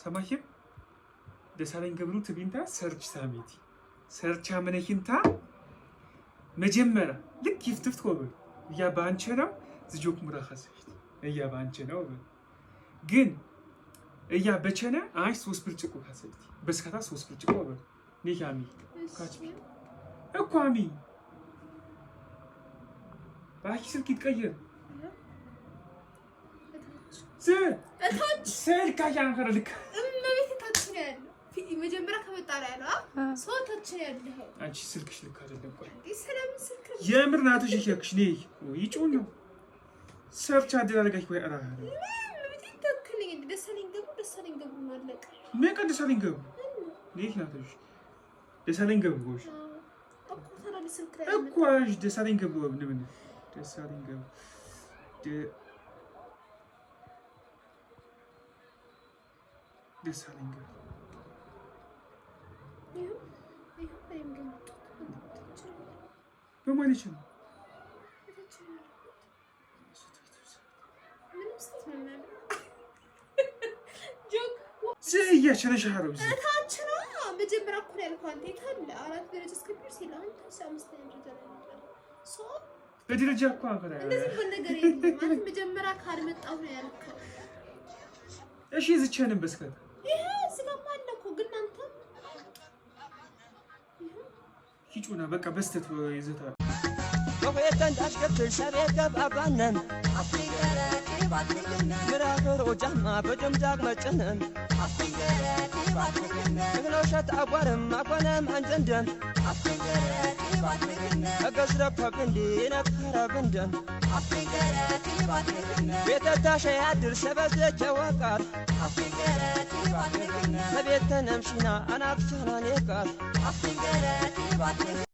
سماحية دسالين قبلو تبينتا سيرش ساميتي سيرش عمنكينتا مجمرة لك كيف تفتكوا يا بانشنا زجوك مراخصة يا بانشنا وبل جن يا بچنا عايز سوس برچقو حسبتي بس كذا سوس برچقو وبل نيك عمي كاتبي اكو عمي باكي سلكي تغير سير كايان خرلك ما بيتي تاتشنال في مجمرة كمطار على صوت تاتشنال له አንቺ ስልክሽ ልክ አይደለም ቆይ ሰላም ስልክ የምር ናትሽ ይከክሽኔ ይጮህ ነው ሰርች አደረጋሽ ወይ አራ በቤቴ ተከለኝ ደሰለኝ ገቡ ማለቀ ምን ደሰለኝ ገቡ ኔት ናትሽ ደሰለኝ ገቡ እኮ ተራሊ ስልክ እኮ አሽ ደሰለኝ ገቡ ምን ደሰለኝ ገቡ ደሰለኝ ገቡ በማለት ነው زي شنشهرو زي ታችና መጀመሪያ እኮ ያልኩህ አንተ ታለ አራት ደረጃ እስከሚደር ሲላን ታሳምስተ ደረጃ ሶ በደረጃ እኮ አፈራ እንደዚህ በነገር የለም ማለት መጀመሪያ ካልመጣው ነው ያልከው እሺ ዝቻንም በስከት ይሄ ስለማለ እኮ ግን አንተ ሂጩና በቃ በስተት ይዘታ وقيتن أشكتل سبيك بأبانن أفكرتي باتنن مراغر وجمع بجمجاق مجنن أفكرتي باتنن مغلوشة أقوارم أقوانم أنجندن أفكرتي باتنن أقزرب فقندي نبخر بندن أفكرتي باتنن بيتتاشي عدر سبز جواقار أفكرتي باتنن سبيتن أمشينا أنا بسهنا نيكار أفكرتي باتنن